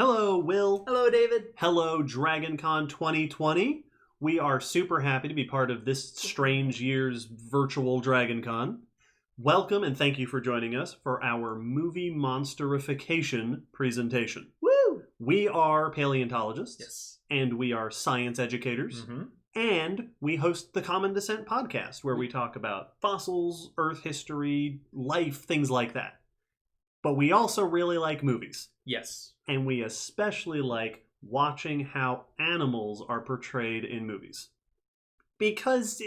Hello, Will. Hello, David. Hello, DragonCon 2020. We are super happy to be part of this strange year's virtual DragonCon. Welcome and thank you for joining us for our movie Monsterification presentation. Woo! We are paleontologists. Yes. And we are science educators. And we host the Common Descent podcast, where we talk about fossils, Earth history, life, things like that. But we also really like movies. Yes. And we especially like watching how animals are portrayed in movies. Because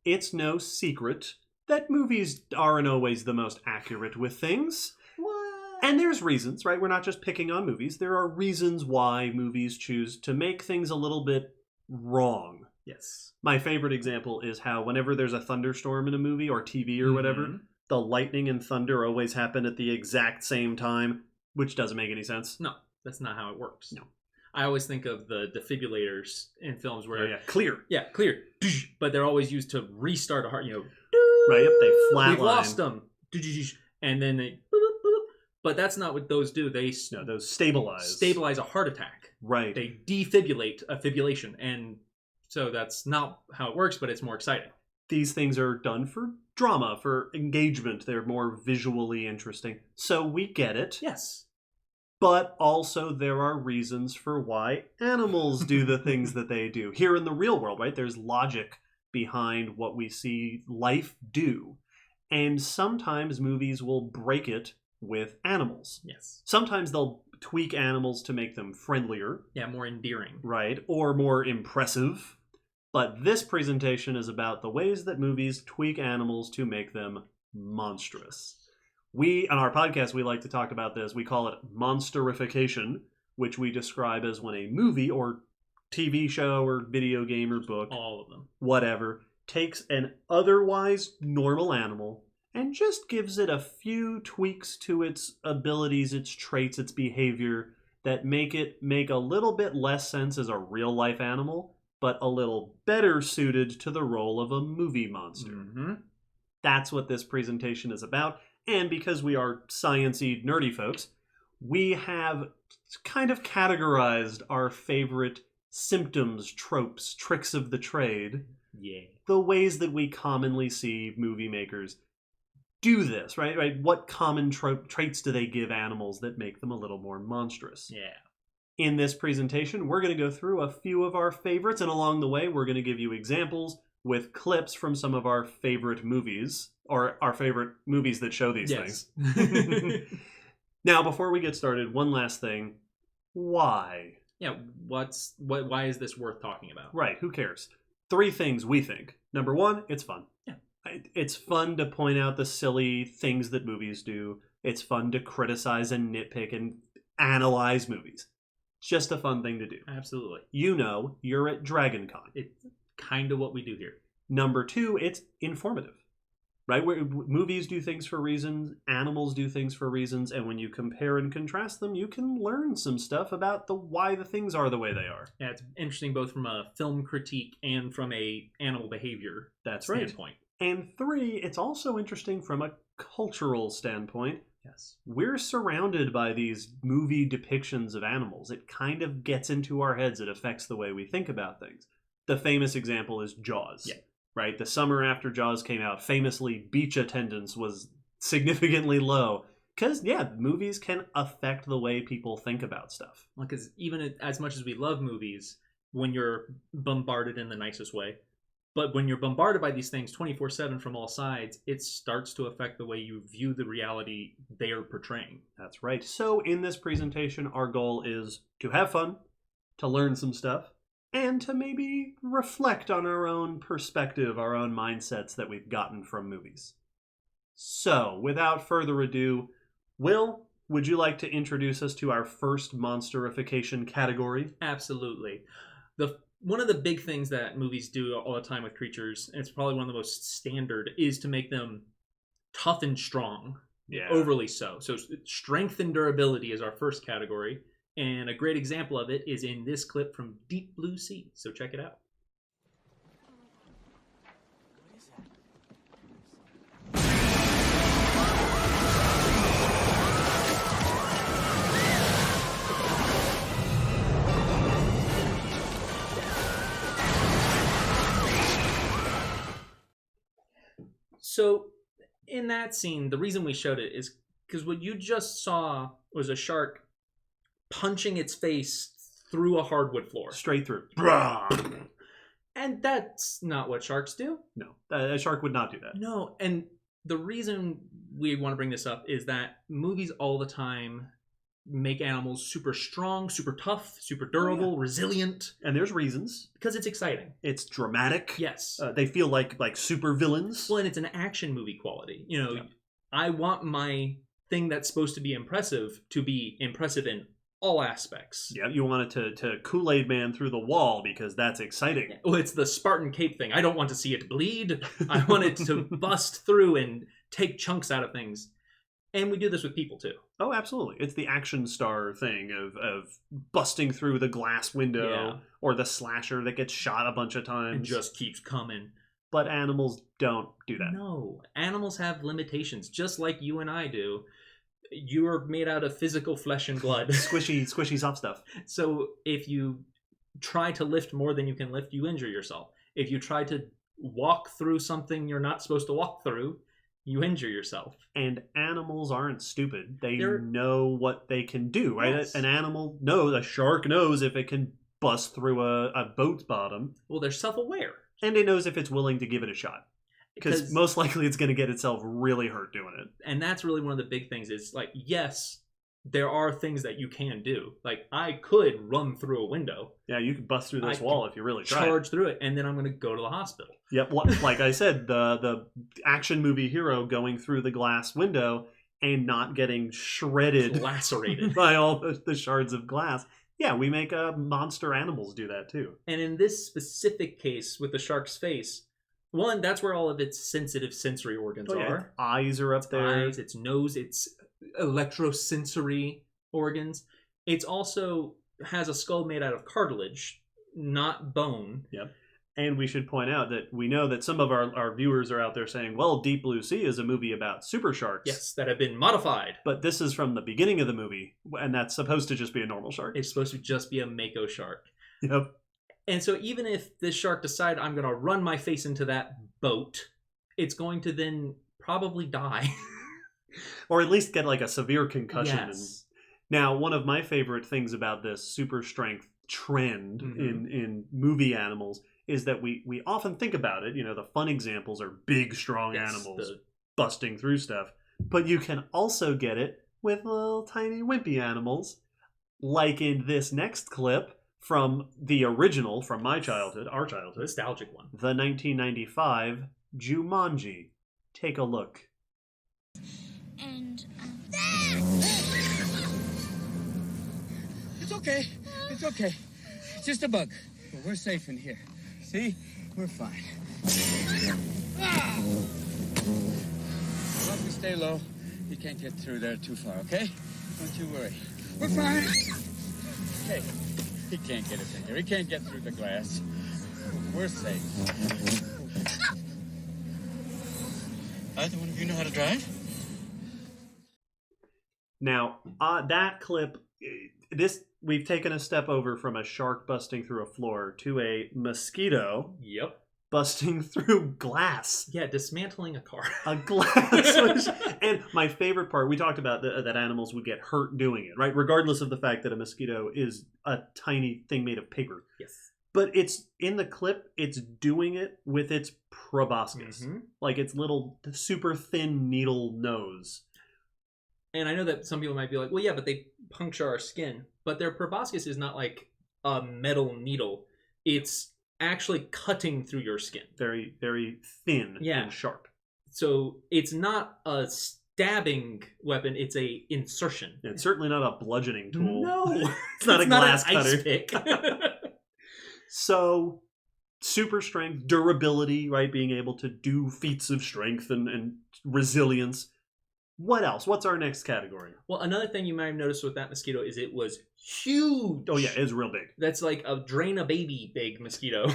it's no secret that movies aren't always the most accurate with things. What? And there's reasons, right? We're not just picking on movies. There are reasons why movies choose to make things a little bit wrong. Yes. My favorite example is how whenever there's a thunderstorm in a movie or TV or whatever, the lightning and thunder always happen at the exact same time, which doesn't make any sense. No, that's not how it works. No. I always think of the defibrillators in films where... Clear. Yeah, clear. But they're always used to restart a heart, Right, yep, they flatline. We've lost them. And then they... But that's not what those do. Those stabilize. Stabilize a heart attack. Right. They defibrillate a fibrillation. And so that's not how it works, but it's more exciting. These things are done for drama, for engagement. They're more visually interesting. So we get it. Yes. But also there are reasons for why animals do the things that they do. Here in the real world, right? There's logic behind what we see life do. And sometimes movies will break it with animals. Yes. Sometimes they'll tweak animals to make them friendlier. Yeah, more endearing. Right. Or more impressive. But this presentation is about the ways that movies tweak animals to make them monstrous. On our podcast, we like to talk about this. We call it Monsterification, which we describe as when a movie or TV show or video game or book, all of them, whatever, takes an otherwise normal animal and just gives it a few tweaks to its abilities, its traits, its behavior that make it make a little bit less sense as a real-life animal, but a little better suited to the role of a movie monster. That's what this presentation is about. And because we are science-y, nerdy folks, we have kind of categorized our favorite symptoms, tropes, tricks of the trade. Yeah. The ways that we commonly see movie makers do this, right? What common traits do they give animals that make them a little more monstrous? Yeah. In this presentation, we're going to go through a few of our favorites, and along the way, we're going to give you examples with clips from some of our favorite movies, or our favorite movies that show these things. Now, before we get started, one last thing. Why? Yeah, why is this worth talking about? Right, who cares? 3 things we think. Number 1, it's fun. Yeah. It's fun to point out the silly things that movies do. It's fun to criticize and nitpick and analyze movies. It's just a fun thing to do. Absolutely. You're at DragonCon. It's kind of what we do here. Number 2, it's informative. Right? Where movies do things for reasons, animals do things for reasons, and when you compare and contrast them, you can learn some stuff about why the things are the way they are. Yeah, it's interesting both from a film critique and from a animal behavior standpoint. And 3, it's also interesting from a cultural standpoint. Yes. We're surrounded by these movie depictions of animals. It kind of gets into our heads. It affects the way we think about things. The famous example is Jaws. Yeah. Right? The summer after Jaws came out, famously, beach attendance was significantly low. Because, movies can affect the way people think about stuff. Because even as much as we love movies, when you're bombarded in the nicest way, but when you're bombarded by these things 24/7 from all sides, it starts to affect the way you view the reality they are portraying. That's right. So in this presentation, our goal is to have fun, to learn some stuff, and to maybe reflect on our own perspective, our own mindsets that we've gotten from movies. So, without further ado, Will, would you like to introduce us to our first Monsterification category? Absolutely. One of the big things that movies do all the time with creatures, and it's probably one of the most standard, is to make them tough and strong. Yeah. Overly so. So strength and durability is our first category. And a great example of it is in this clip from Deep Blue Sea. So check it out. So in that scene, the reason we showed it is because what you just saw was a shark punching its face through a hardwood floor. Straight through. And that's not what sharks do. No, a shark would not do that. No, and the reason we want to bring this up is that movies all the time make animals super strong, super tough, super durable, resilient. And there's reasons. Because it's exciting. It's dramatic. Yes. They feel like super villains. Well, and it's an action movie quality. You know, I want my thing that's supposed to be impressive in all aspects. Yeah, you want it to Kool-Aid Man through the wall because that's exciting. Yeah. Well, it's the Spartan cape thing. I don't want to see it bleed. I want it to bust through and take chunks out of things. And we do this with people too. Oh, absolutely. It's the action star thing of busting through the glass window or the slasher that gets shot a bunch of times. And just keeps coming. But animals don't do that. No. Animals have limitations, just like you and I do. You're made out of physical flesh and blood. Squishy soft stuff. So if you try to lift more than you can lift, you injure yourself. If you try to walk through something you're not supposed to walk through, you injure yourself. And animals aren't stupid. They know what they can do, right? Yes. An animal knows, a shark knows if it can bust through a boat's bottom. Well, they're self-aware. And it knows if it's willing to give it a shot. Because most likely it's going to get itself really hurt doing it. And that's really one of the big things is, like, yes, there are things that you can do. Like, I could run through a window. Yeah, you could bust through this wall if you really try. Charge through it, and then I'm going to go to the hospital. Yep, like I said, the action movie hero going through the glass window and not getting shredded. Lacerated. By all the shards of glass. Yeah, we make monster animals do that too. And in this specific case with the shark's face, one, that's where all of its sensitive sensory organs are. Its eyes are up there. Eyes, its nose, its electrosensory organs. It's also has a skull made out of cartilage, not bone. Yep. And we should point out that we know that some of our viewers are out there saying, well, Deep Blue Sea is a movie about super sharks. Yes, that have been modified. But this is from the beginning of the movie, and that's supposed to just be a normal shark. It's supposed to just be a mako shark. Yep. And so even if this shark decides I'm going to run my face into that boat, it's going to then probably die. Or at least get like a severe concussion. Yes. Now, one of my favorite things about this super strength trend in movie animals is that we often think about it. You know, the fun examples are big, strong animals busting through stuff. But you can also get it with little tiny wimpy animals, like in this next clip from the original, from my childhood, our childhood. Nostalgic one. The 1995 Jumanji. Take a look. And, It's okay. It's okay. It's just a bug. But we're safe in here. See? We're fine. As long as we stay low, you can't get through there too far, okay? Don't you worry. We're fine. Okay. He can't get us in here. He can't get through the glass. We're safe. Either one of you know how to drive? Now, that clip, we've taken a step over from a shark busting through a floor to a mosquito. Yep. Busting through glass. Yeah, dismantling a car. A glass. And my favorite part, we talked about that animals would get hurt doing it, right? Regardless of the fact that a mosquito is a tiny thing made of paper. Yes. But it's in the clip, it's doing it with its proboscis. Like its little super thin needle nose. And I know that some people might be like, well, yeah, but they puncture our skin. But their proboscis is not like a metal needle. It's actually cutting through your skin. Very, very thin and sharp. So it's not a stabbing weapon, it's a insertion. Yeah, it's certainly not a bludgeoning tool. No. It's not a glass an cutter. Ice pick. So, super strength, durability, right? Being able to do feats of strength and resilience. What else? What's our next category? Well, another thing you might have noticed with that mosquito is it was huge. Oh, yeah, it's real big. That's like a drain a baby big mosquito,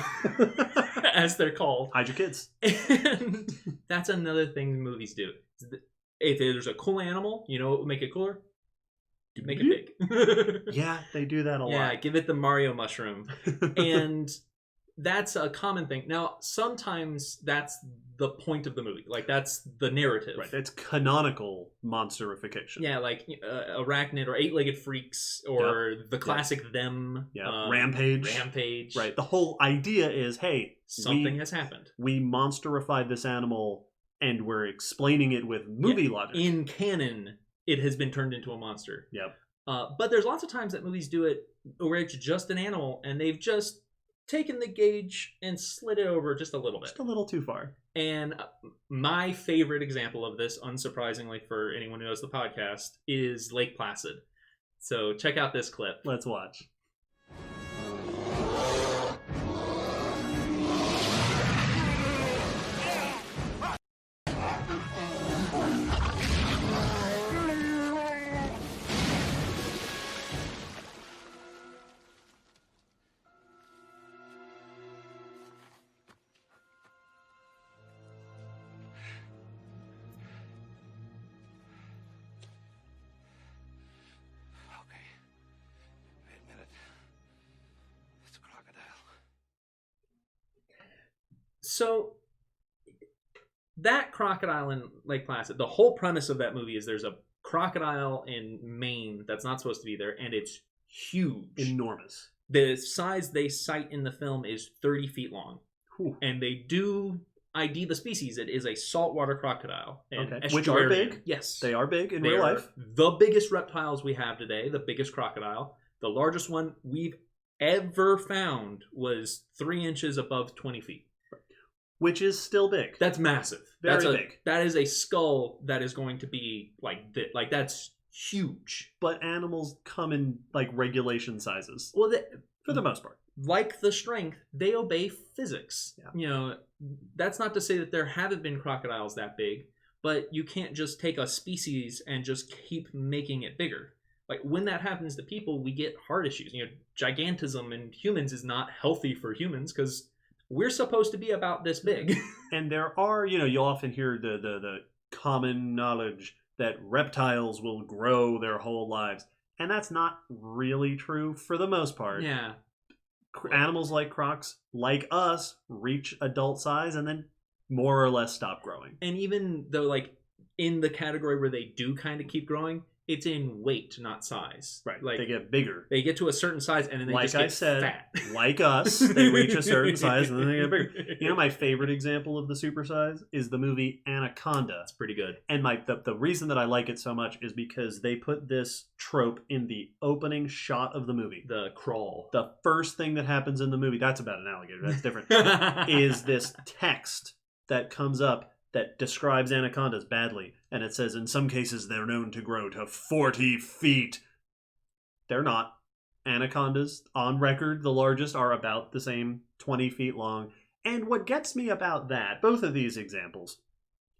as they're called. Hide your kids. And that's another thing movies do. If there's a cool animal, you know what would make it cooler? Make it big. Yeah, they do that a lot. Yeah, give it the Mario mushroom. And that's a common thing. Now, sometimes that's the point of the movie. Like, that's the narrative. Right. It's canonical monsterification. Yeah, like Arachnid or Eight-Legged Freaks or the classic Them. Yeah. Rampage. Right. The whole idea is, hey, something has happened. We monsterified this animal and we're explaining it with movie logic. In canon, it has been turned into a monster. Yep. But there's lots of times that movies do it where it's just an animal and they've just taken the gauge and slid it over just a little bit. Just a little too far. And my favorite example of this, unsurprisingly for anyone who knows the podcast, is Lake Placid. So check out this clip. Let's watch. So that crocodile in Lake Placid, the whole premise of that movie is there's a crocodile in Maine that's not supposed to be there, and it's huge. Enormous. The size they cite in the film is 30 feet long. Whew. And they do ID the species. It is a saltwater crocodile. Which are big. Yes. They are big in real life. The biggest reptiles we have today, the biggest crocodile. The largest one we've ever found was 3 inches above 20 feet. Which is still big. That's massive. Very big. That is a skull that is going to be like this. Like, that's huge. But animals come in like regulation sizes. Well, for the most part. Like the strength, they obey physics. Yeah. You know, that's not to say that there haven't been crocodiles that big, but you can't just take a species and just keep making it bigger. Like, when that happens to people, we get heart issues. You know, gigantism in humans is not healthy for humans because we're supposed to be about this big. And there are, you know, you'll often hear the common knowledge that reptiles will grow their whole lives. And that's not really true for the most part. Yeah. Animals like crocs, like us, reach adult size and then more or less stop growing. And even though, like, in the category where they do kind of keep growing, it's in weight, not size. Right. Like, they get bigger. They get to a certain size and then they just get fat. Like us, they reach a certain size and then they get bigger. You know, my favorite example of the supersize is the movie Anaconda. It's pretty good. And the reason that I like it so much is because they put this trope in the opening shot of the movie. The crawl. The first thing that happens in the movie, that's about an alligator, that's different, is this text that comes up that describes anacondas badly. And it says, in some cases, they're known to grow to 40 feet. They're not. Anacondas, on record, the largest, are about the same, 20 feet long. And what gets me about that, both of these examples,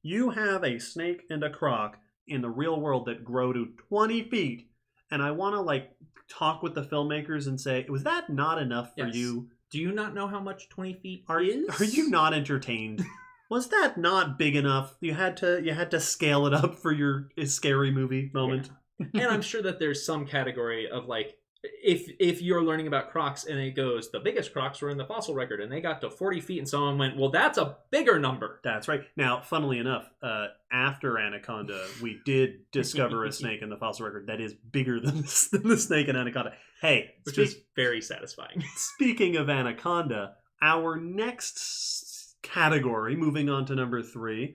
you have a snake and a croc in the real world that grow to 20 feet. And I want to, like, talk with the filmmakers and say, was that not enough for you? Do you not know how much 20 feet is? Are you not entertained? Was that not big enough? You had to scale it up for your scary movie moment. Yeah. And I'm sure that there's some category of, like, if you're learning about crocs and it goes, the biggest crocs were in the fossil record and they got to 40 feet, and someone went, well, that's a bigger number. That's right. Now, funnily enough, after Anaconda, we did discover a snake in the fossil record that is bigger than the snake in Anaconda. Hey, which is very satisfying. Speaking of Anaconda, our next category, moving on to number 3,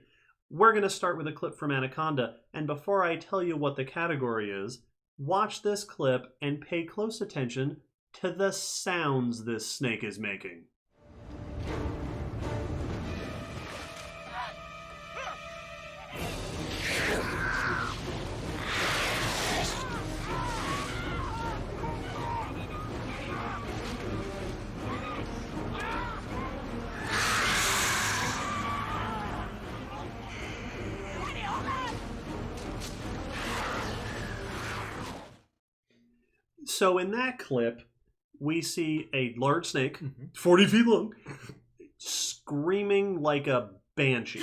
we're going to start with a clip from Anaconda. And before I tell you what the category is, watch this clip and pay close attention to the sounds this snake is making. So in that clip, we see a large snake, 40 feet long, screaming like a banshee.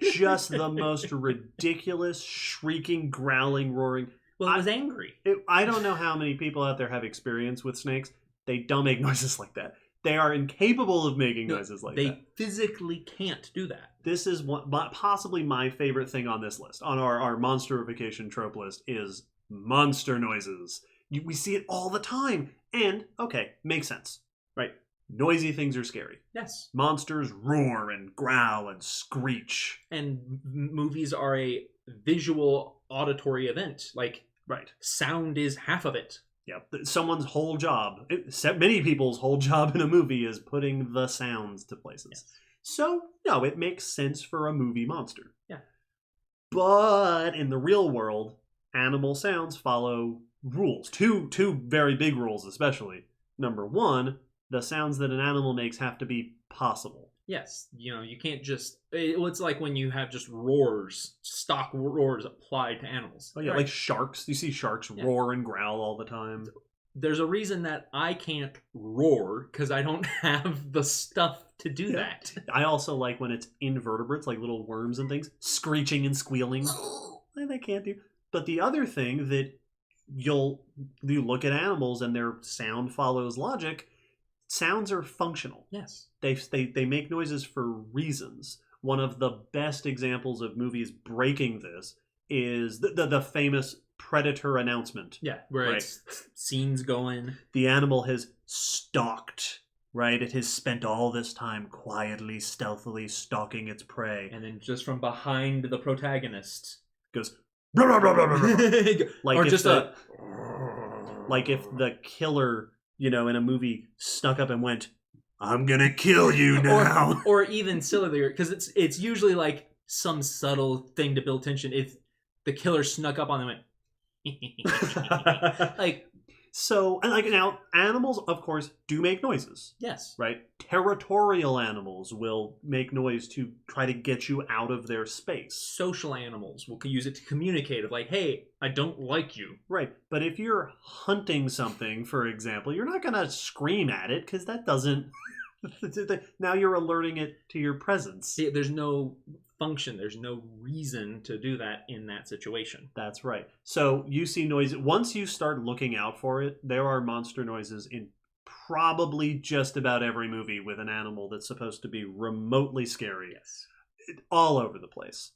Just the most ridiculous, shrieking, growling, roaring. Well, it was angry. I don't know how many people out there have experience with snakes. They don't make noises like that. They are incapable of making noises like that. They physically can't do that. This is possibly my favorite thing on this list, on our Monsterification trope list, is monster noises. We see it all the time. And, okay, makes sense, right? Noisy things are scary. Yes. Monsters roar and growl and screech. And movies are a visual auditory event. Like, right. Sound is half of it. Yeah, someone's whole job, many people's whole job in a movie is putting the sounds to places. Yes. So, no, it makes sense for a movie monster. Yeah. But in the real world, animal sounds follow rules. Two very big rules, especially. Number one, the sounds that an animal makes have to be possible. Yes, you can't just... It's like when you have just roars, stock roars applied to animals. Oh yeah, right. Like sharks. You see sharks roar and growl all the time. There's a reason that I can't roar, because I don't have the stuff to do that. I also like when it's invertebrates, like little worms and things, screeching and squealing. They can't do. But the other thing that you look at animals and their sound follows logic, sounds are functional. Yes. They make noises for reasons. One of the best examples of movies breaking this is the famous Predator announcement. Yeah, where it's scenes going. The animal has stalked, right? It has spent all this time quietly, stealthily stalking its prey. And then just from behind the protagonist goes... Blah, blah, blah, blah, blah. Like, or just like if the killer, in a movie snuck up and went, "I'm gonna kill you now," or even sillier, because it's usually like some subtle thing to build tension. If the killer snuck up on them and went, like. So, and like now, animals, of course, do make noises. Yes. Right? Territorial animals will make noise to try to get you out of their space. Social animals will use it to communicate of like, hey, I don't like you. Right. But if you're hunting something, for example, you're not going to scream at it because that doesn't... Now you're alerting it to your presence. See, there's no function. There's no reason to do that in that situation. That's right. So you see noise. Once you start looking out for it, there are monster noises in probably just about every movie with an animal that's supposed to be remotely scary. Yes. All over the place.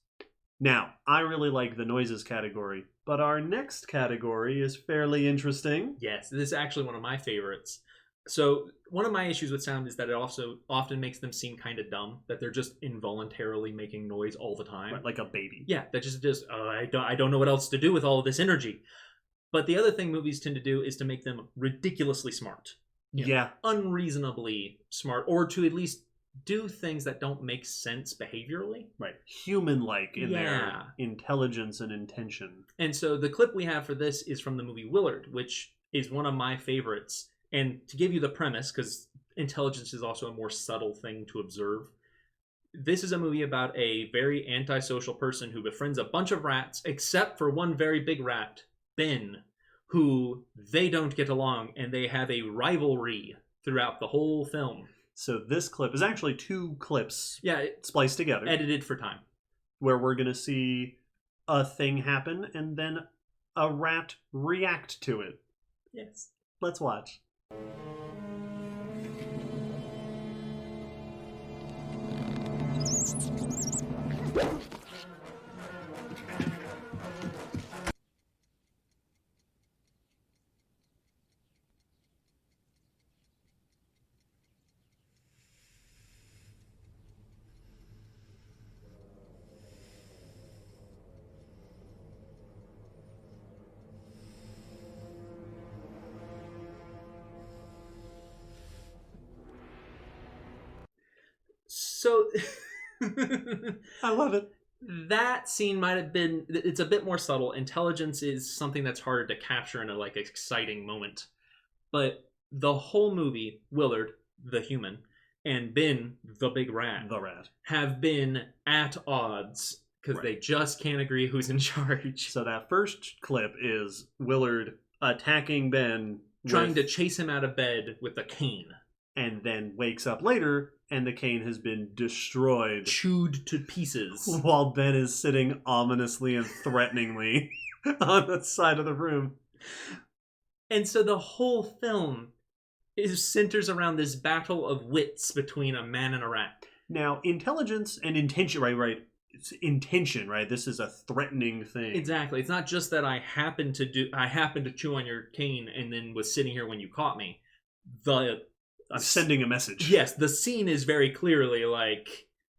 Now, I really like the noises category, but our next category is fairly interesting. Yes, this is actually one of my favorites. So one of my issues with sound is that it also often makes them seem kind of dumb, that they're just involuntarily making noise all the time. Right, like a baby. Yeah, that just I don't know what else to do with all of this energy. But the other thing movies tend to do is to make them ridiculously smart. Unreasonably smart, or to at least do things that don't make sense behaviorally. Right. Human-like in their intelligence and intention. And so the clip we have for this is from the movie Willard, which is one of my favorites. And to give you the premise, because intelligence is also a more subtle thing to observe, this is a movie about a very antisocial person who befriends a bunch of rats, except for one very big rat, Ben, who they don't get along, and they have a rivalry throughout the whole film. So this clip is actually two clips spliced together. Edited for time. Where we're going to see a thing happen, and then a rat react to it. Yes. Let's watch. So I love it. That scene might have been, it's a bit more subtle. Intelligence is something that's harder to capture in a like exciting moment. But the whole movie, Willard, the human, and Ben, the big rat, have been at odds because they just can't agree who's in charge. So that first clip is Willard attacking Ben, trying to chase him out of bed with a cane. And then wakes up later, and the cane has been destroyed. Chewed to pieces. While Ben is sitting ominously and threateningly on the side of the room. And so the whole film centers around this battle of wits between a man and a rat. Now, intelligence and intention, right? It's intention, right? This is a threatening thing. Exactly. It's not just that I happened to chew on your cane and then was sitting here when you caught me. I'm sending a message. Yes, the scene is very clearly like,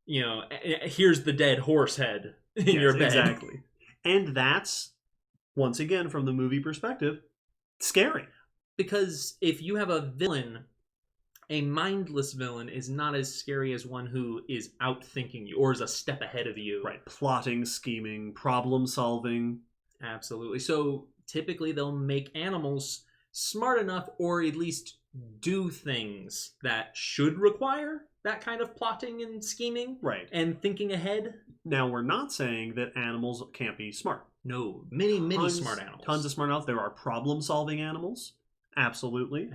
here's the dead horse head in your bed. Exactly. And that's, once again, from the movie perspective, scary. Because if you have a villain, a mindless villain is not as scary as one who is outthinking you or is a step ahead of you. Right. Plotting, scheming, problem solving. Absolutely. So typically they'll make animals smart enough or at least do things that should require that kind of plotting and scheming. Right. And thinking ahead. Now, we're not saying that animals can't be smart. No. Many smart animals. Tons of smart animals. There are problem-solving animals. Absolutely.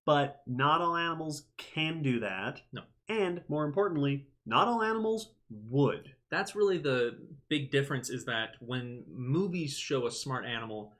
But not all animals can do that. No. And, more importantly, not all animals would. That's really the big difference, is that when movies show a smart animal,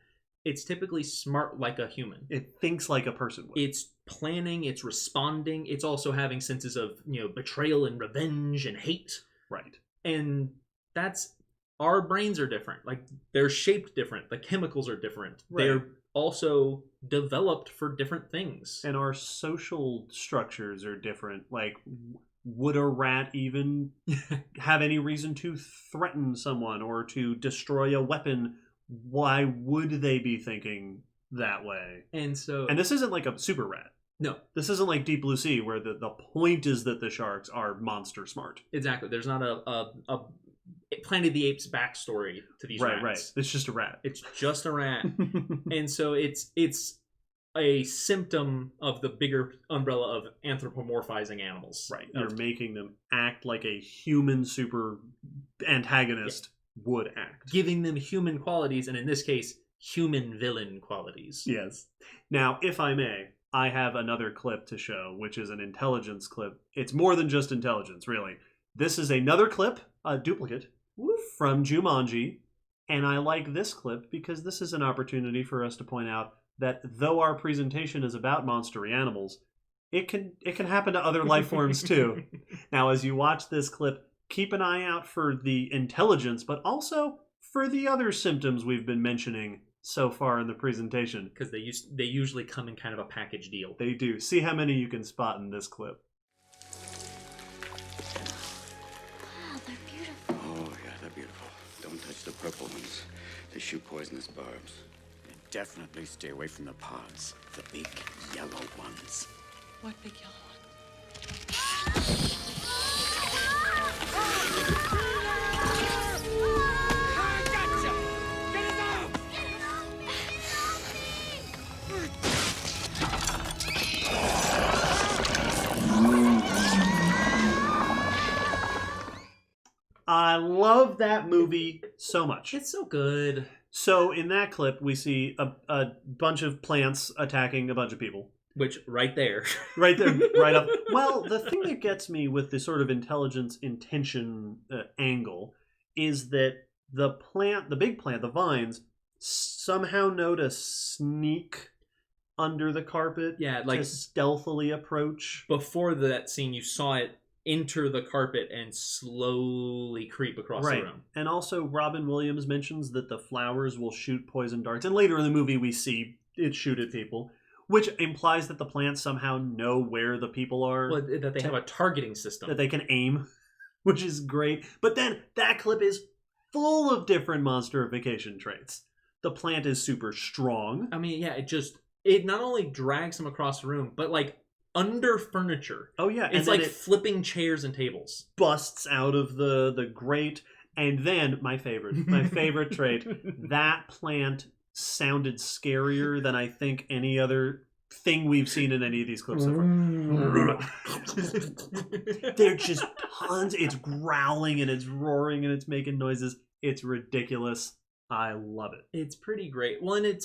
it's typically smart like a human. It thinks like a person would. It's planning, it's responding, it's also having senses of, betrayal and revenge and hate. Right. And that's, our brains are different. Like, they're shaped different. The chemicals are different. Right. They're also developed for different things. And our social structures are different. Like, would a rat even have any reason to threaten someone or to destroy a weapon? Why would they be thinking that way? And this isn't like a super rat. No. This isn't like Deep Blue Sea, where the point is that the sharks are monster smart. Exactly. There's not a Planet of the Apes backstory to these rats. Right. It's just a rat. It's just a rat. And so it's a symptom of the bigger umbrella of anthropomorphizing animals. Right. You're making them act like a human super antagonist would act. Giving them human qualities, and in this case, human villain qualities. Yes. Now, if I may, I have another clip to show, which is an intelligence clip. It's more than just intelligence, really. This is another clip, a duplicate, from Jumanji. And I like this clip because this is an opportunity for us to point out that though our presentation is about monstery animals, it can happen to other life forms too. Now, as you watch this clip, keep an eye out for the intelligence, but also for the other symptoms we've been mentioning so far in the presentation. Because they usually come in kind of a package deal. They do. See how many you can spot in this clip. Wow, they're beautiful. Oh, yeah, they're beautiful. Don't touch the purple ones. They shoot poisonous barbs. And definitely stay away from the pods. The big yellow ones. What big yellow one? I gotcha! Get it off! I love that movie so much. It's so good. So in that clip, we see a bunch of plants attacking a bunch of people. Which, right there. Right there, right up. Well, the thing that gets me with this sort of intelligence intention angle is that the big plant, the vines, somehow know to sneak under the carpet. Yeah, like to stealthily approach. Before that scene, you saw it enter the carpet and slowly creep across the room. And also, Robin Williams mentions that the flowers will shoot poison darts. And later in the movie, we see it shoot at people. Which implies that the plants somehow know where the people are. Well, that they have a targeting system. That they can aim, which is great. But then that clip is full of different monsterification traits. The plant is super strong. I mean, yeah, it not only drags them across the room, but like under furniture. Oh, yeah. It's like flipping chairs and tables. Busts out of the grate. And then, my favorite trait, that plant sounded scarier than I think any other thing we've seen in any of these clips so far. They're just tons. It's growling and it's roaring and it's making noises. It's ridiculous. I love it. It's pretty great. Well, and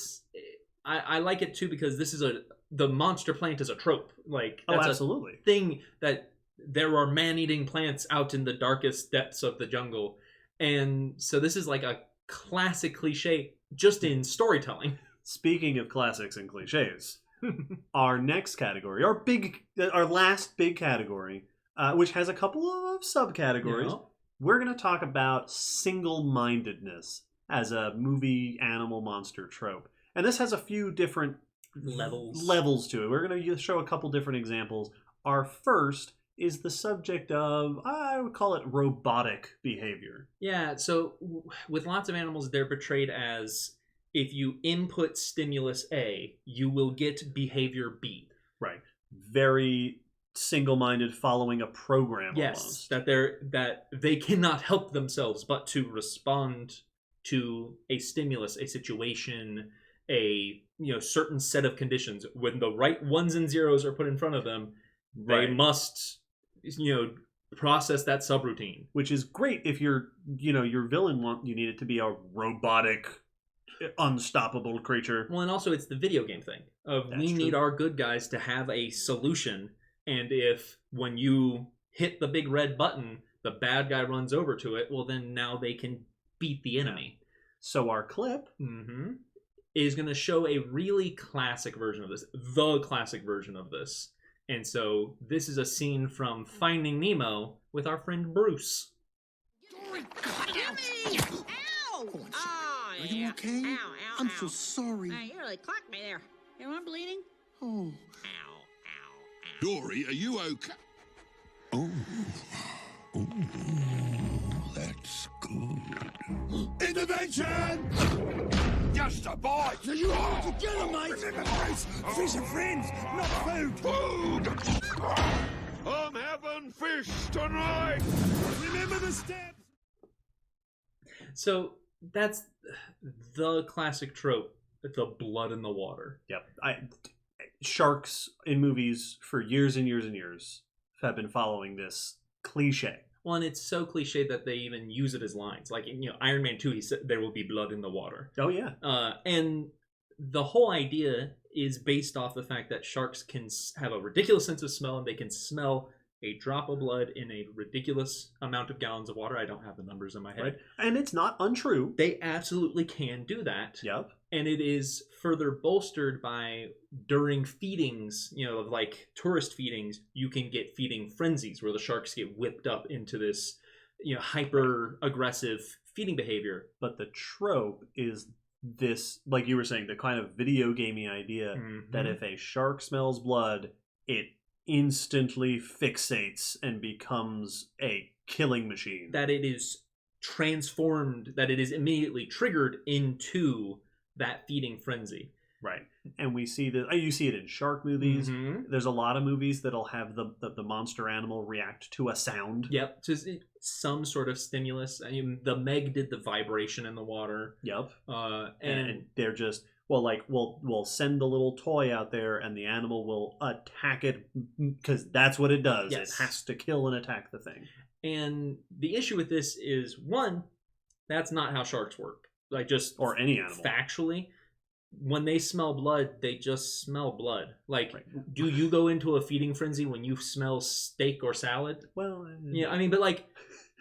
I like it too because this is the monster plant is a trope. Like, that's absolutely. A thing that there are man-eating plants out in the darkest depths of the jungle. And so this is like a classic cliche just in storytelling. Speaking of classics and cliches, our next category, our last big category, which has a couple of subcategories. Yeah. We're going to talk about single-mindedness as a movie animal monster trope. And this has a few different levels to it. We're going to show a couple different examples. Our first is the subject of, I would call it robotic behavior. Yeah, so with lots of animals, they're portrayed as if you input stimulus A, you will get behavior B. Right. Very single-minded, following a program. Yes, almost. that they cannot help themselves but to respond to a stimulus, a situation, a certain set of conditions. When the right ones and zeros are put in front of them, they must process that subroutine. Which is great if your villain you need it to be a robotic, unstoppable creature. Well, and also it's the video game thing of we need our good guys to have a solution, and if when you hit the big red button, the bad guy runs over to it, well then now they can beat the enemy. So our clip is going to show a really classic version of this, the classic version of this. And so this is a scene from Finding Nemo with our friend Bruce. Jimmy! Ow! Oh, Are you okay? Ow, ow, I'm ow. so sorry. Hey, you really clocked me there. You want bleeding? Oh. Ow, ow, ow. Dory, are you okay? Oh. Oh. That's good. Intervention! Just a bite! Now you hold it together, mate! Remember, Grace, Fish are friends, not food! food! I'm having fish tonight! Remember the steps! So that's the classic trope, the blood in the water. Yep. Sharks in movies for years and years and years have been following this cliche. Well, and it's so cliche that they even use it as lines. Like in Iron Man 2, he said there will be blood in the water. Oh, yeah. And the whole idea is based off the fact that sharks can have a ridiculous sense of smell, and they can smell a drop of blood in a ridiculous amount of gallons of water. I don't have the numbers in my head. Right. And it's not untrue. They absolutely can do that. Yep. And it is further bolstered by during feedings, like tourist feedings, you can get feeding frenzies where the sharks get whipped up into this, hyper aggressive feeding behavior. But the trope is this, like you were saying, the kind of video gamey idea that if a shark smells blood, it instantly fixates and becomes a killing machine. That it is transformed, that it is immediately triggered into that feeding frenzy. Right. And we see that you see it in shark movies. There's a lot of movies that'll have the monster animal react to a sound. Yep. Just some sort of stimulus. I mean, the Meg did the vibration in the water. Yep. And they're just we'll send the little toy out there and the animal will attack it because that's what it does. Yes. It has to kill and attack the thing. And the issue with this is, one, that's not how sharks work. Like, just or any animal. Factually, when they smell blood, they just smell blood. Like, Right. Do you go into a feeding frenzy when you smell steak or salad? Well, Yeah, I mean, but like,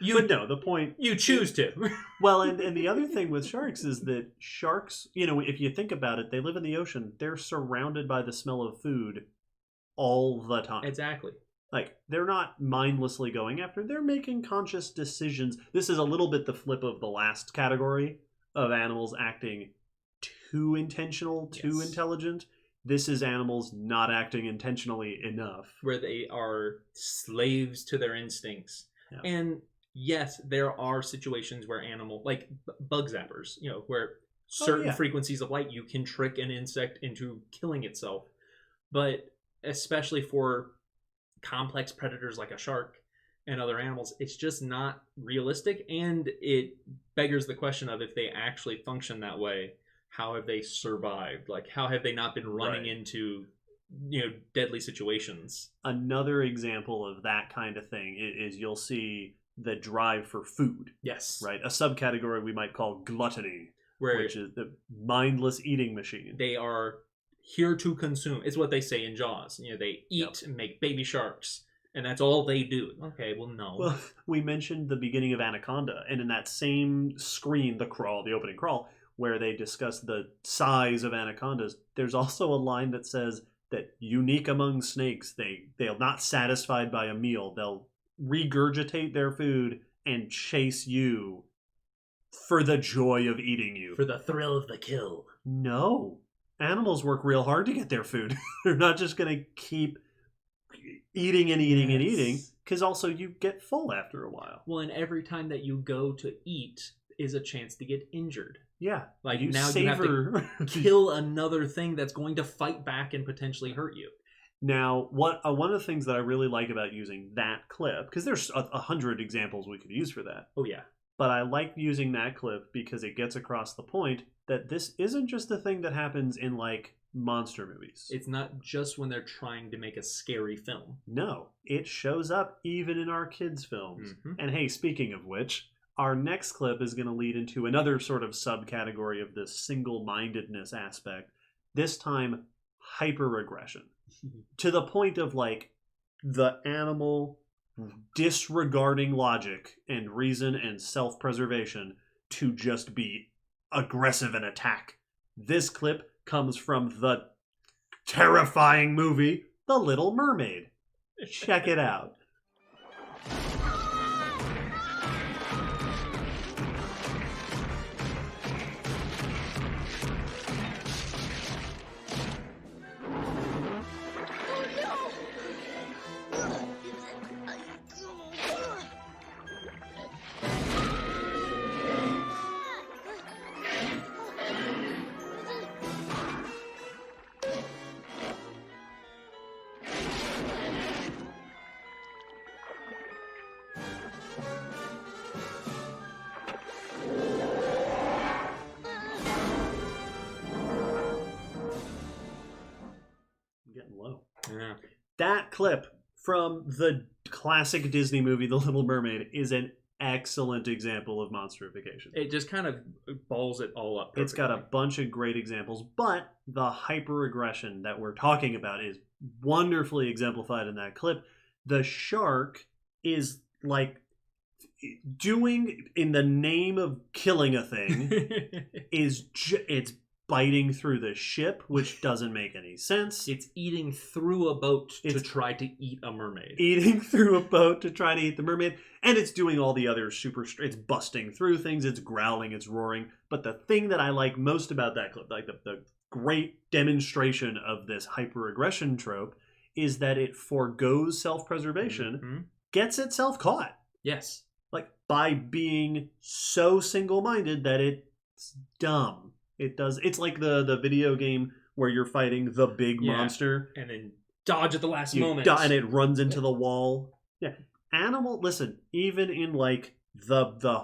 but no, the point you choose to. Well, and the other thing with sharks is that sharks, if you think about it, they live in the ocean. They're surrounded by the smell of food all the time. Exactly. Like, they're not mindlessly going after. They're making conscious decisions. This is a little bit the flip of the last category of animals acting too intentional, too intelligent. This is animals not acting intentionally enough. Where they are slaves to their instincts. Yeah. And yes, there are situations where like bug zappers, where certain frequencies of light, you can trick an insect into killing itself. But especially for complex predators like a shark and other animals, it's just not realistic. And it beggars the question of, if they actually function that way, how have they survived? Like, how have they not been running into deadly situations? Another example of that kind of thing is you'll see the drive for food. Yes. Right? A subcategory we might call gluttony, which is the mindless eating machine. They are here to consume. It's what they say in Jaws. They eat and make baby sharks, and that's all they do. Okay, well, no. Well, we mentioned the beginning of Anaconda, and in that same screen, the opening crawl, where they discuss the size of anacondas, there's also a line that says that unique among snakes, they're not satisfied by a meal. They'll regurgitate their food and chase you for the joy of eating you. For the thrill of the kill. No. Animals work real hard to get their food. They're not just going to keep eating and eating and eating, because also you get full after a while. Well, and every time that you go to eat is a chance to get injured. Yeah. Like you now savor... you have to kill another thing that's going to fight back and potentially hurt you. Now, one of the things that I really like about using that clip, because there's 100 examples we could use for that. Oh, yeah. But I like using that clip because it gets across the point that this isn't just a thing that happens in, like, monster movies. It's not just when they're trying to make a scary film. No, it shows up even in our kids' films. Mm-hmm. And hey, speaking of which, our next clip is going to lead into another sort of subcategory of this single-mindedness aspect. This time, hyper-aggression. To the point of, like, the animal disregarding logic and reason and self-preservation to just be aggressive and attack. This clip comes from the terrifying movie, The Little Mermaid. Check it out. Yeah. That clip from the classic Disney movie, The Little Mermaid, is an excellent example of monsterification. It just kind of balls it all up perfectly. It's got a bunch of great examples, but the hyper-aggression that we're talking about is wonderfully exemplified in that clip. The shark is, like, doing, in the name of killing a thing, it's biting through the ship, which doesn't make any sense. It's eating through a boat to try to eat a mermaid. Eating through a boat to try to eat the mermaid. And it's doing all the other it's busting through things, it's growling, it's roaring. But the thing that I like most about that clip, like the great demonstration of this hyper-aggression trope, is that it forgoes self-preservation, gets itself caught. Yes. Like, by being so single-minded that it's dumb. It's like the video game where you're fighting the big monster. And then dodge at the last moment. And it runs into the wall. Yeah. Listen, even in, like, the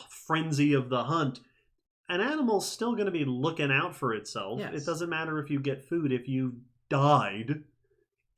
frenzy of the hunt, an animal's still going to be looking out for itself. Yes. It doesn't matter if you get food, if you died.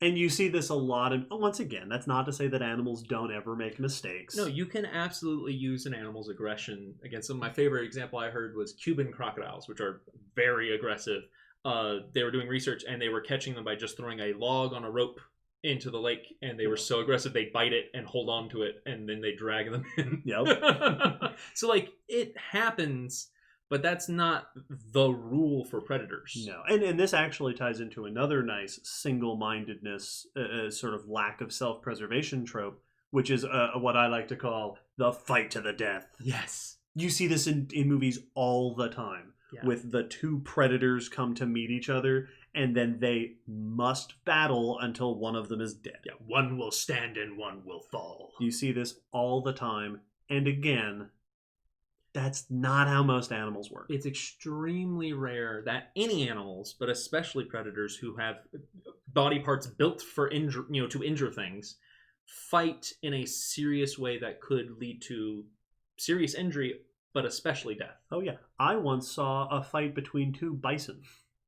And you see this a lot. And once again, that's not to say that animals don't ever make mistakes. No, you can absolutely use an animal's aggression against them. My favorite example I heard was Cuban crocodiles, which are very aggressive. They were doing research, and they were catching them by just throwing a log on a rope into the lake, and they were so aggressive they bite it and hold on to it, and then they drag them in. Yep. So, like, it happens, but that's not the rule for predators. No, and this actually ties into another nice single-mindedness, sort of lack of self-preservation trope, which is what I like to call the fight to the death. Yes. You see this in movies all the time, with the two predators come to meet each other, and then they must battle until one of them is dead. Yeah, one will stand and one will fall. You see this all the time, and again, that's not how most animals work. It's extremely rare that any animals, but especially predators who have body parts built for to injure things, fight in a serious way that could lead to serious injury, but especially death. Oh yeah, I once saw a fight between two bison.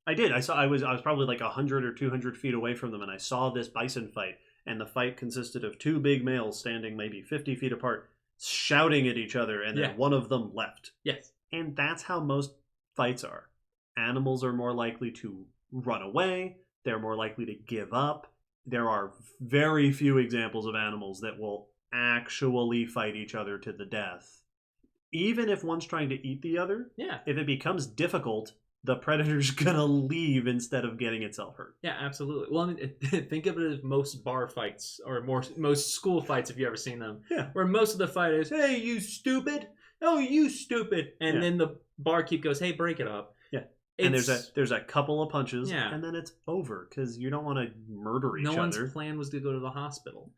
I did. I was probably like 100 or 200 feet away from them, and I saw this bison fight. And the fight consisted of two big males standing maybe 50 feet apart, shouting at each other, and then one of them left. Yes. And that's how most fights are. Animals are more likely to run away. They're more likely to give up. There are very few examples of animals that will actually fight each other to the death. Even if one's trying to eat the other, if it becomes difficult, the predator's gonna leave instead of getting itself hurt. Yeah, absolutely. Well, I mean, think of it as most bar fights or most school fights, if you've ever seen them. Yeah. Where most of the fight is, hey, you stupid. Oh, you stupid. And Yeah. then the barkeep goes, hey, break it up. Yeah. And there's a couple of punches, Yeah. and then it's over because you don't want to murder each No other. one's plan was to go to the hospital.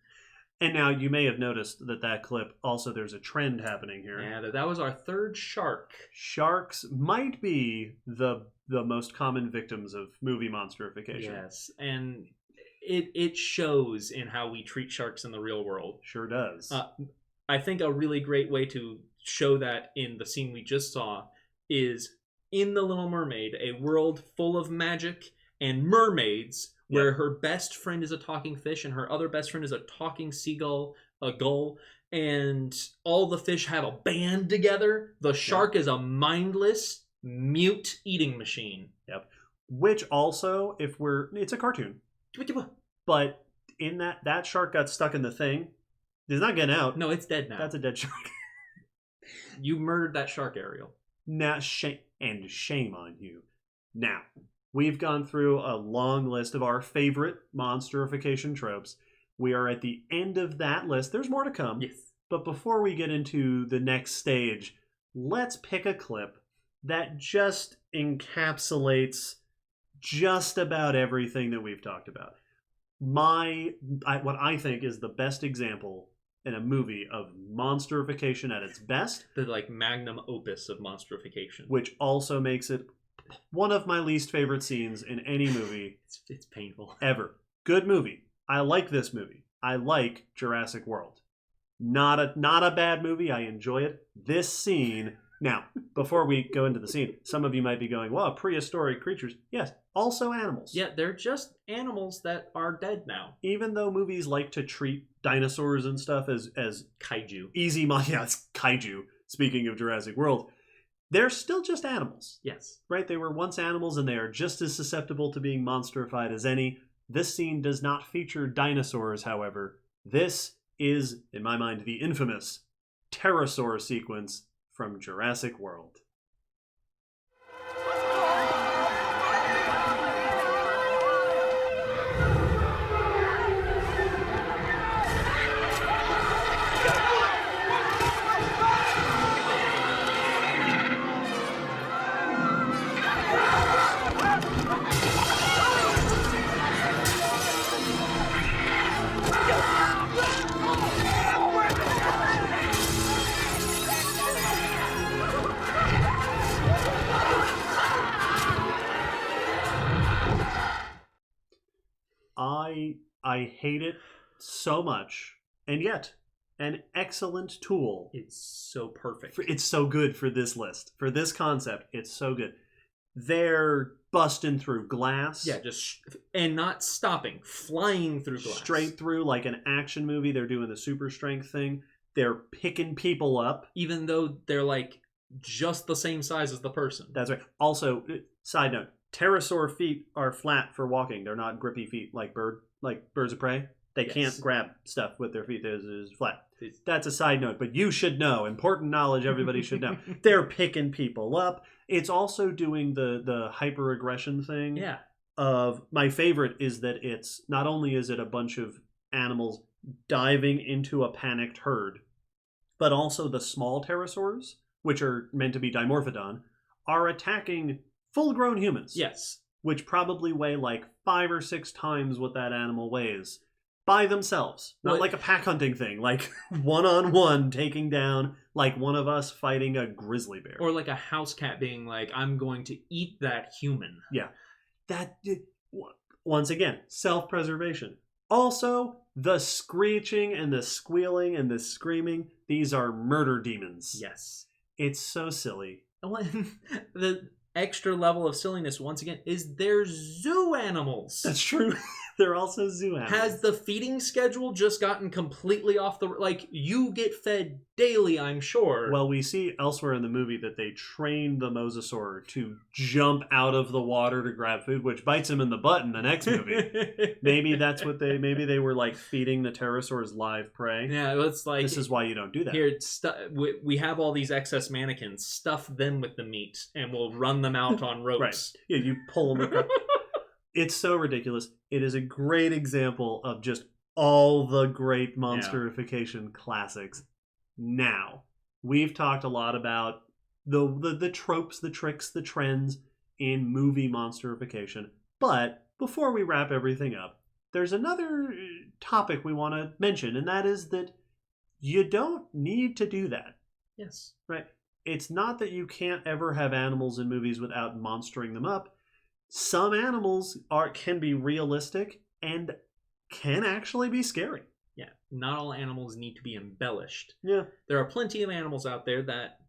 And now you may have noticed that clip also there's a trend happening here. Yeah, that was our third shark. Sharks might be the most common victims of movie monsterification. Yes, and it shows in how we treat sharks in the real world. Sure does. I think a really great way to show that in the scene we just saw is in The Little Mermaid, a world full of magic and mermaids, where her best friend is a talking fish and her other best friend is a talking seagull, a gull, and all the fish have a band together. The shark is a mindless, mute eating machine. Yep. Which also, it's a cartoon, but in that shark got stuck in the thing. It's not getting out. No, it's dead now. That's a dead shark. You murdered that shark, Ariel. Now, shame on you. Now, we've gone through a long list of our favorite monsterification tropes. We are at the end of that list. There's more to come. Yes. But before we get into the next stage, let's pick a clip that just encapsulates just about everything that we've talked about. What I think is the best example in a movie of monsterification at its best. The magnum opus of monsterification. Which also makes it one of my least favorite scenes in any movie. It's painful. Ever. Good movie. I like this movie. I like Jurassic World. Not a bad movie. I enjoy it. This scene. Now, before we go into the scene, some of you might be going, well, prehistoric creatures. Yes, also animals. Yeah, they're just animals that are dead now. Even though movies like to treat dinosaurs and stuff as kaiju. Yeah, it's kaiju. Speaking of Jurassic World, they're still just animals. Yes. Right? They were once animals and they are just as susceptible to being monsterified as any. This scene does not feature dinosaurs, however. This is, in my mind, the infamous pterosaur sequence from Jurassic World. I hate it so much, and yet an excellent tool. It's so perfect. It's so good for this list. For this concept, it's so good. They're busting through glass. Yeah, and not stopping, flying through glass. Straight through like an action movie. They're doing the super strength thing. They're picking people up. Even though they're just the same size as the person. That's right. Also, side note, pterosaur feet are flat for walking. They're not grippy feet like birds of prey. They can't grab stuff with their feet. It's flat. That's a side note, but you should know. Important knowledge everybody should know. They're picking people up. It's also doing the hyper-aggression thing. Yeah. My favorite is that it's not only is it a bunch of animals diving into a panicked herd, but also the small pterosaurs, which are meant to be Dimorphodon, are attacking full-grown humans. Yes. Which probably weigh 5 or 6 times what that animal weighs by themselves. Not like a pack hunting thing, one-on-one taking down one of us fighting a grizzly bear. Or a house cat being I'm going to eat that human. Yeah. Once again, self-preservation. Also, the screeching and the squealing and the screaming, these are murder demons. Yes. It's so silly. The extra level of silliness, once again, is they're zoo animals. That's true. They're also zoo animals. Has the feeding schedule just gotten completely off the... Like, you get fed daily, I'm sure. Well, we see elsewhere in the movie that they train the mosasaur to jump out of the water to grab food, which bites him in the butt in the next movie. Maybe that's what maybe they were like feeding the pterosaurs live prey. Yeah, it's like... This is why you don't do that. Here, we have all these excess mannequins. Stuff them with the meat, and we'll run them out on ropes. Right. Yeah, you pull them across. It's so ridiculous. It is a great example of just all the great Monsterification classics. Now, we've talked a lot about the tropes, the tricks, the trends in movie Monsterification. But before we wrap everything up, there's another topic we want to mention, and that is that you don't need to do that. Yes. Right? It's not that you can't ever have animals in movies without monstering them up. Some animals can be realistic and can actually be scary. Yeah, not all animals need to be embellished. Yeah. There are plenty of animals out there that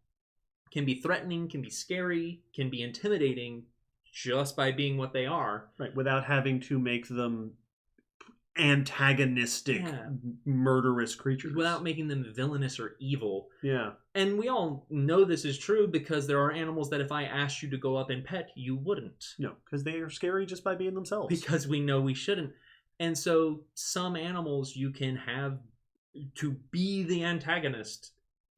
can be threatening, can be scary, can be intimidating just by being what they are. Right, without having to make them antagonistic, murderous creatures. Without making them villainous or evil. Yeah. And we all know this is true because there are animals that if I asked you to go up and pet, you wouldn't. No, because they are scary just by being themselves. Because we know we shouldn't. And so some animals you can have to be the antagonist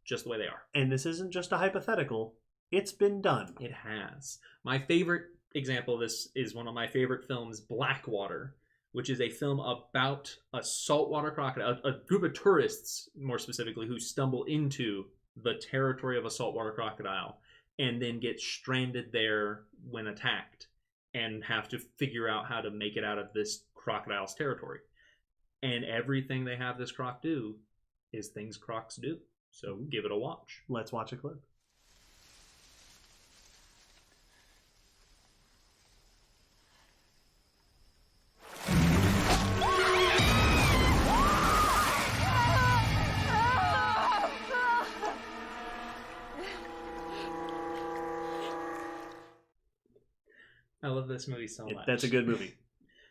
just the way they are. And this isn't just a hypothetical. It's been done. It has. My favorite example of this is one of my favorite films, Blackwater, which is a film about a saltwater crocodile, a group of tourists, more specifically, who stumble into the territory of a saltwater crocodile and then get stranded there when attacked and have to figure out how to make it out of this crocodile's territory. And everything they have this croc do is things crocs do. So give it a watch. Let's watch a clip. I love this movie so much. That's a good movie.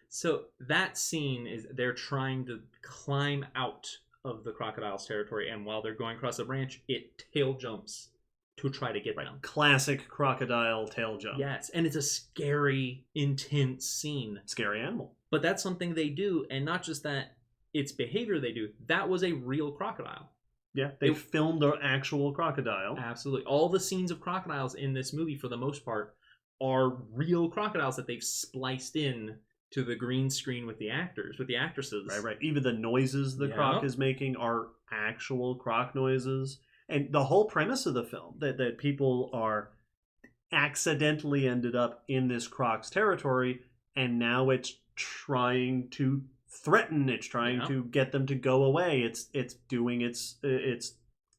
So that scene is they're trying to climb out of the crocodile's territory, and while they're going across the branch, it tail jumps to try to get down. Classic crocodile tail jump. Yes, and it's a scary, intense scene. Scary animal. But that's something they do, and not just that, it's behavior they do. That was a real crocodile. Yeah, they filmed an actual crocodile. Absolutely. All the scenes of crocodiles in this movie, for the most part, are real crocodiles that they've spliced in to the green screen with the actors, with the actresses. Right. Even the noises the croc is making are actual croc noises. And the whole premise of the film, that people are accidentally ended up in this croc's territory, and now it's trying to threaten, it's trying to get them to go away. It's doing its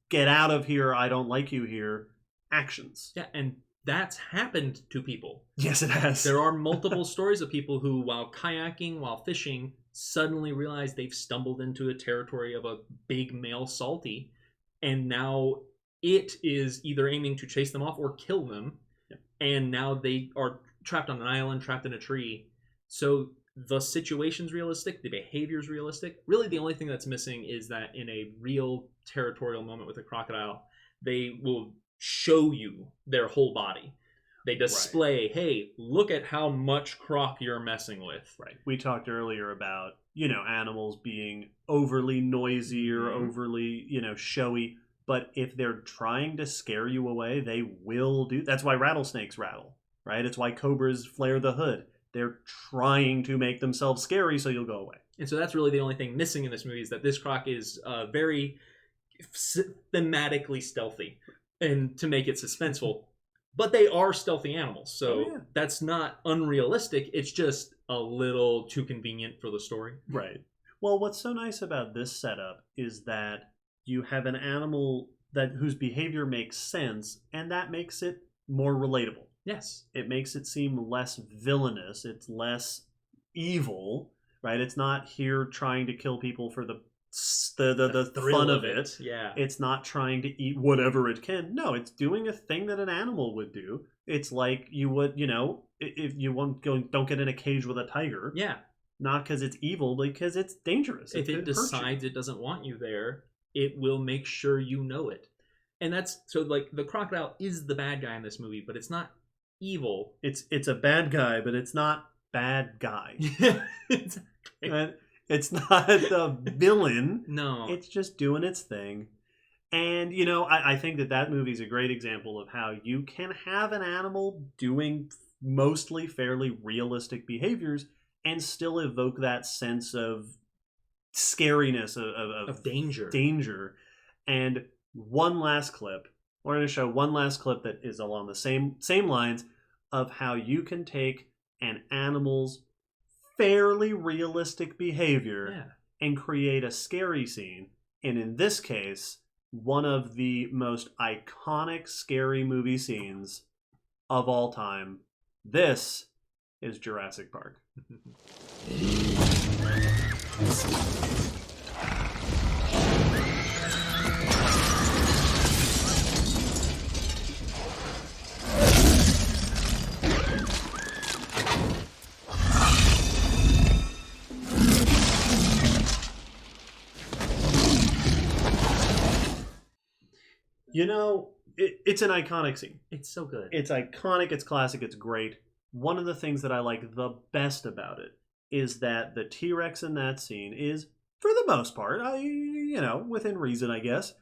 get out of here, I don't like you here actions. Yeah, and that's happened to people. Yes, it has. There are multiple stories of people who, while kayaking, while fishing, suddenly realize they've stumbled into a territory of a big male salty, and now it is either aiming to chase them off or kill them, and now they are trapped on an island, trapped in a tree. So the situation's realistic, the behavior's realistic. Really, the only thing that's missing is that in a real territorial moment with a crocodile, they will show you their whole body. They display, hey, look at how much croc you're messing with. Right. We talked earlier about, animals being overly noisy or overly, showy. But if they're trying to scare you away, they will do. That's why rattlesnakes rattle, right? It's why cobras flare the hood. They're trying to make themselves scary so you'll go away. And so that's really the only thing missing in this movie is that this croc is very thematically stealthy and to make it suspenseful. But they are stealthy animals, so that's not unrealistic. It's just a little too convenient for the story. Right. Well, what's so nice about this setup is that you have an animal whose behavior makes sense, and that makes it more relatable. Yes. It makes it seem less villainous. It's less evil, right? It's not here trying to kill people for the fun of it. Yeah. It's not trying to eat whatever it can. No, it's doing a thing that an animal would do. It's like you would, if you don't get in a cage with a tiger. Yeah. Not because it's evil, but because it's dangerous. If it decides it doesn't want you there, it will make sure you know it. And that's so like the crocodile is the bad guy in this movie, but it's not evil. It's a bad guy, but it's not bad guy. It's not the villain. No. It's just doing its thing. And, you know, I think that movie's a great example of how you can have an animal doing mostly fairly realistic behaviors and still evoke that sense of scariness, of danger. And one last clip. We're going to show one last clip that is along the same lines of how you can take an animal's fairly realistic behavior and create a scary scene. And in this case, one of the most iconic scary movie scenes of all time. This is Jurassic Park. You know, it's an iconic scene. It's so good. It's iconic, it's classic, it's great. One of the things that I like the best about it is that the T-Rex in that scene is, for the most part, within reason, I guess,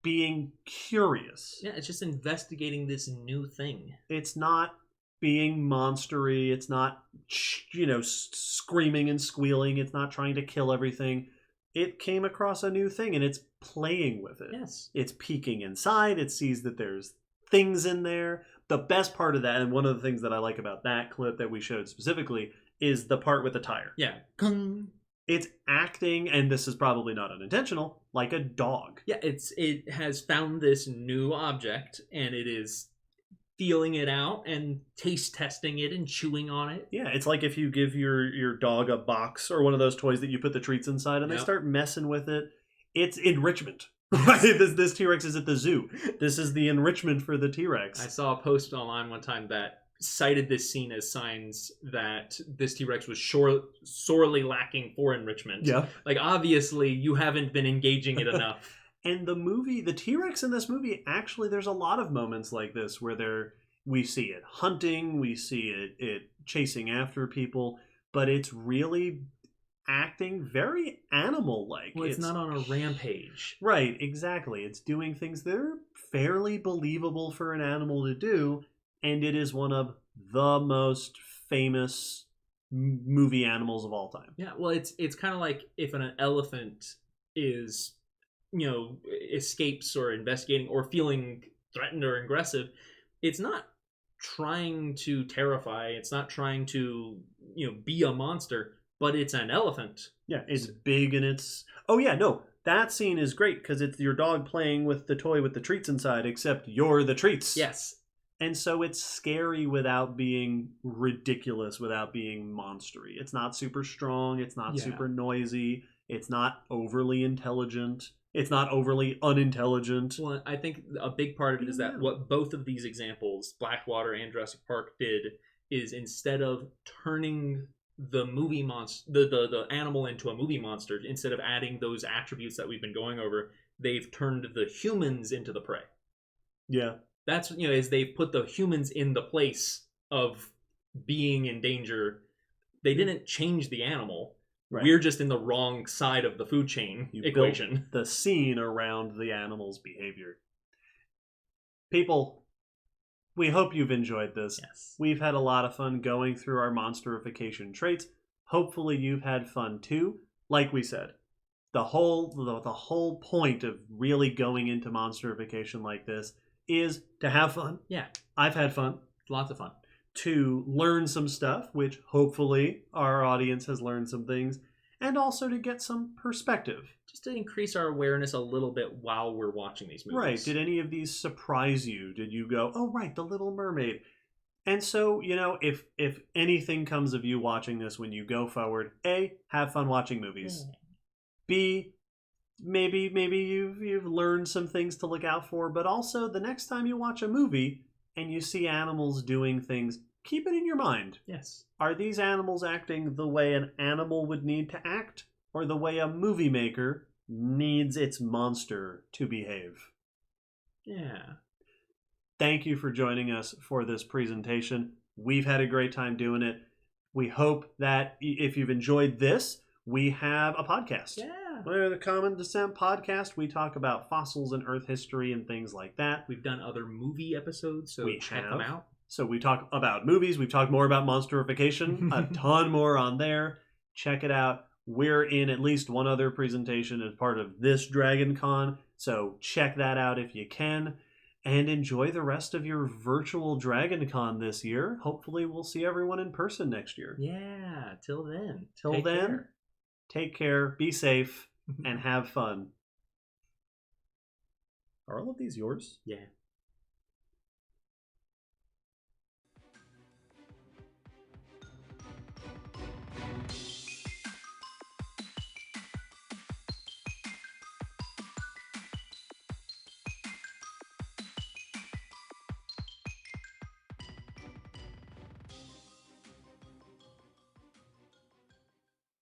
being curious. Yeah, it's just investigating this new thing. It's not being monstery. It's not, screaming and squealing. It's not trying to kill everything. It came across a new thing, and it's playing with it. Yes. It's peeking inside. It sees that there's things in there. The best part of that, and one of the things that I like about that clip that we showed specifically, is the part with the tire. Yeah. It's acting, and this is probably not unintentional, like a dog. Yeah, it has found this new object, and it is feeling it out and taste testing it and chewing on it. Yeah, it's like if you give your dog a box or one of those toys that you put the treats inside and they start messing with it. It's enrichment. Right? This T-Rex is at the zoo. This is the enrichment for the T-Rex. I saw a post online one time that cited this scene as signs that this T-Rex was sorely lacking for enrichment. Yeah. Like, obviously, you haven't been engaging it enough. And the T-Rex in this movie, actually, there's a lot of moments like this where we see it hunting, we see it chasing after people, but it's really acting very animal-like. Well, it's not on a rampage. Right, exactly. It's doing things that are fairly believable for an animal to do, and it is one of the most famous movie animals of all time. Yeah, well, it's kind of like if an elephant is, escapes or investigating or feeling threatened or aggressive, it's not trying to terrify, it's not trying to, be a monster, but it's an elephant. Yeah, it's big and it's... Oh yeah, no, that scene is great because it's your dog playing with the toy with the treats inside, except you're the treats. Yes. And so it's scary without being ridiculous, without being monstery. It's not super strong, it's not super noisy, it's not overly intelligent, it's not overly unintelligent. Well, I think a big part of it is that what both of these examples, Blackwater and Jurassic Park, did is instead of turning the movie monster, the animal into a movie monster, instead of adding those attributes that we've been going over, they've turned the humans into the prey. Yeah. That's, as they've put the humans in the place of being in danger. They didn't change the animal. Right. We're just in the wrong side of the food chain equation. Built the scene around the animal's behavior. People, we hope you've enjoyed this. Yes. We've had a lot of fun going through our Monsterification traits. Hopefully you've had fun too. Like we said, the whole point of really going into Monsterification like this is to have fun. Yeah. I've had fun. Lots of fun. To learn some stuff, which hopefully our audience has learned some things, and also to get some perspective. Just to increase our awareness a little bit while we're watching these movies. Right. Did any of these surprise you? Did you go, oh, right, The Little Mermaid? And so, if anything comes of you watching this when you go forward, A, have fun watching movies. B, maybe you've learned some things to look out for, but also the next time you watch a movie and you see animals doing things, keep it in your mind. Yes. Are these animals acting the way an animal would need to act, or the way a movie maker needs its monster to behave? Yeah. Thank you for joining us for this presentation. We've had a great time doing it. We hope that if you've enjoyed this, we have a podcast. Yeah. We're the Common Descent podcast. We talk about fossils and Earth history and things like that. We've done other movie episodes, so check them out. So we talk about movies. We've talked more about Monsterification. A ton more on there. Check it out. We're in at least one other presentation as part of this DragonCon. So check that out if you can. And enjoy the rest of your virtual DragonCon this year. Hopefully we'll see everyone in person next year. Yeah. Till then. Till then, take care, be safe, and have fun. Are all of these yours? Yeah.